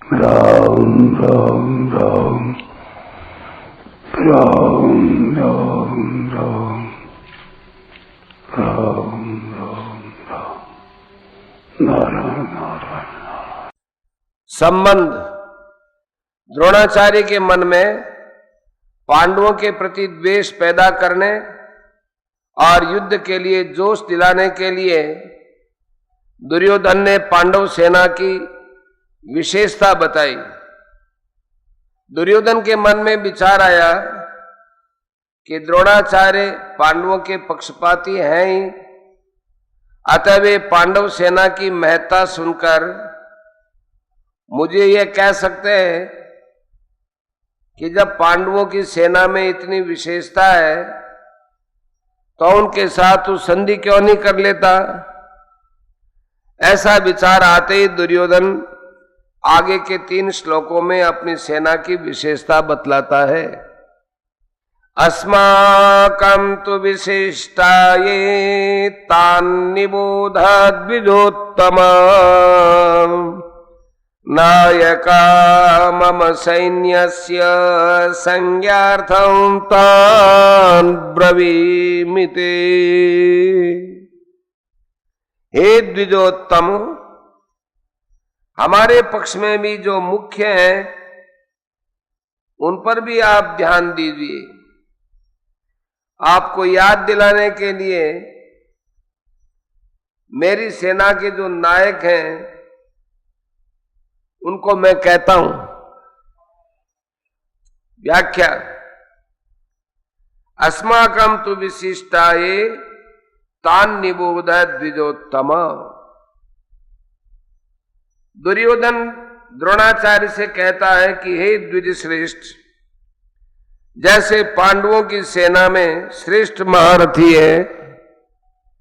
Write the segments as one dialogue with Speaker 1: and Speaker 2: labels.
Speaker 1: राम राम राम राम राम राम राम राम राम नारायण नारायण।
Speaker 2: संबंध द्रोणाचार्य के मन में पांडवों के प्रति द्वेष पैदा करने और युद्ध के लिए जोश दिलाने के लिए दुर्योधन ने पांडव सेना की विशेषता बताई। दुर्योधन के मन में विचार आया कि द्रोणाचार्य पांडवों के पक्षपाती हैं ही, अतः वे पांडव सेना की महत्ता सुनकर मुझे यह कह सकते हैं कि जब पांडवों की सेना में इतनी विशेषता है तो उनके साथ तू संधि क्यों नहीं कर लेता। ऐसा विचार आते ही दुर्योधन आगे के 3 श्लोकों में अपनी सेना की विशेषता बतलाता है। अस्माकं तु विशिष्टाये तान्निबोध द्विजोत्तम नायका मम सैन्यस्य संज्ञार्थं तान् ब्रवीमि ते। हे द्विजोत्तम, हमारे पक्ष में भी जो मुख्य हैं उन पर भी आप ध्यान दीजिए। आपको याद दिलाने के लिए मेरी सेना के जो नायक हैं उनको मैं कहता हूं। व्याख्या। अस्माकं तु विशिष्टाये तान् निबोध द्विजोत्तम। दुर्योधन द्रोणाचार्य से कहता है कि हे द्विज श्रेष्ठ, जैसे पांडवों की सेना में श्रेष्ठ महारथी है,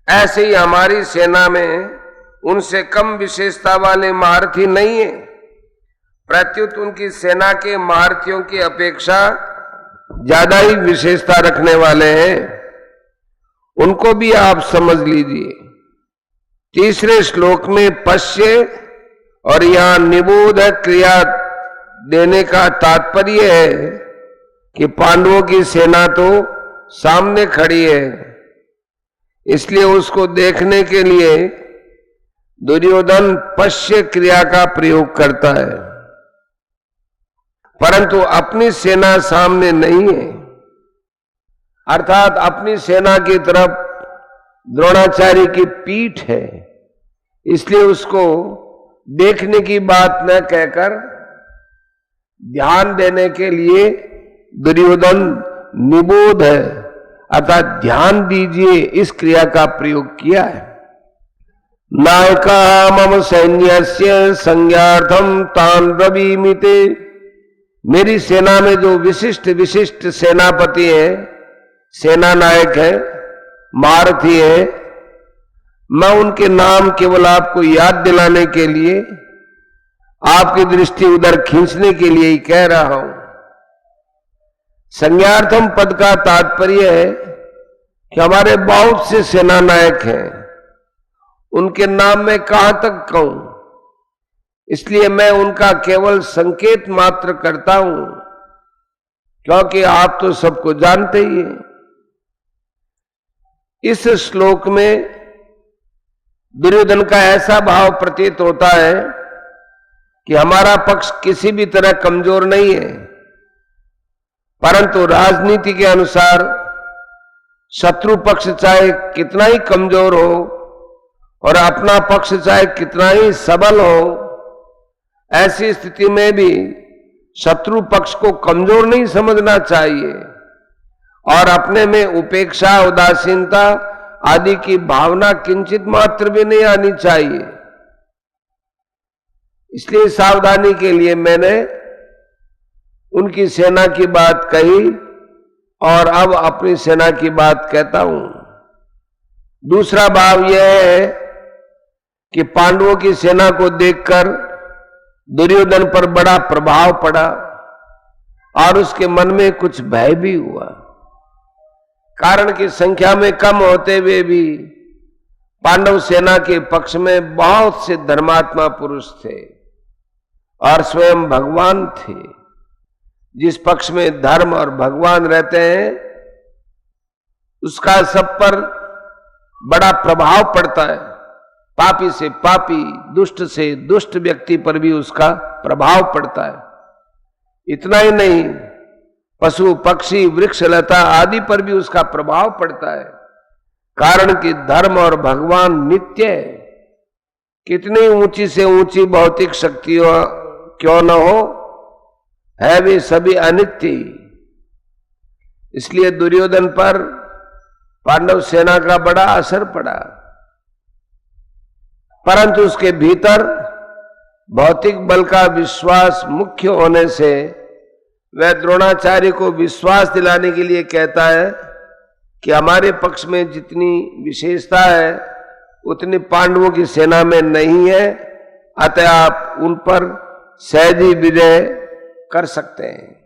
Speaker 2: ऐसे ही हमारी सेना में उनसे कम विशेषता वाले महारथी नहीं है। प्रत्युत उनकी सेना के महारथियों की अपेक्षा ज्यादा ही विशेषता रखने वाले हैं, उनको भी आप समझ लीजिए। तीसरे श्लोक में पश्य और यहां निबोध क्रिया देने का तात्पर्य है कि पांडवों की सेना तो सामने खड़ी है, इसलिए उसको देखने के लिए दुर्योधन पश्य क्रिया का प्रयोग करता है, परंतु अपनी सेना सामने नहीं है। अर्थात अपनी सेना की तरफ द्रोणाचार्य की पीठ है, इसलिए उसको देखने की बात न कहकर ध्यान देने के लिए दुर्योधन निबोध है अर्थात ध्यान दीजिए इस क्रिया का प्रयोग किया है। नायका मम सैन्यस्य संज्ञार्थम तान् ब्रवीमि ते। मेरी सेना में जो विशिष्ट विशिष्ट सेनापति है, सेना नायक है, महारथी है, मैं उनके नाम केवल आपको याद दिलाने के लिए, आपकी दृष्टि उधर खींचने के लिए ही कह रहा हूं। संज्ञार्थम पद का तात्पर्य है कि हमारे बहुत से सेना नायक हैं, उनके नाम में कहां तक कहूं, इसलिए मैं उनका केवल संकेत मात्र करता हूं, क्योंकि आप तो सबको जानते ही हैं। इस श्लोक में दुर्योधन का ऐसा भाव प्रतीत होता है कि हमारा पक्ष किसी भी तरह कमजोर नहीं है, परंतु राजनीति के अनुसार शत्रु पक्ष चाहे कितना ही कमजोर हो और अपना पक्ष चाहे कितना ही सबल हो, ऐसी स्थिति में भी शत्रु पक्ष को कमजोर नहीं समझना चाहिए और अपने में उपेक्षा, उदासीनता आदि की भावना किंचित मात्र भी नहीं आनी चाहिए। इसलिए सावधानी के लिए मैंने उनकी सेना की बात कही और अब अपनी सेना की बात कहता हूं। दूसरा भाव यह है कि पांडवों की सेना को देखकर दुर्योधन पर बड़ा प्रभाव पड़ा और उसके मन में कुछ भय भी हुआ, कारण कि संख्या में कम होते हुए भी पांडव सेना के पक्ष में बहुत से धर्मात्मा पुरुष थे और स्वयं भगवान थे। जिस पक्ष में धर्म और भगवान रहते हैं उसका सब पर बड़ा प्रभाव पड़ता है। पापी से पापी, दुष्ट से दुष्ट व्यक्ति पर भी उसका प्रभाव पड़ता है। इतना ही नहीं, पशु पक्षी वृक्ष लता आदि पर भी उसका प्रभाव पड़ता है। कारण कि धर्म और भगवान नित्य है। कितनी ऊंची से ऊंची भौतिक शक्तियों क्यों न हो, है वे सभी अनित्य। इसलिए दुर्योधन पर पांडव सेना का बड़ा असर पड़ा, परंतु उसके भीतर भौतिक बल का विश्वास मुख्य होने से वह द्रोणाचार्य को विश्वास दिलाने के लिए कहता है कि हमारे पक्ष में जितनी विशेषता है उतनी पांडवों की सेना में नहीं है, अतः आप उन पर सहज ही विजय कर सकते हैं।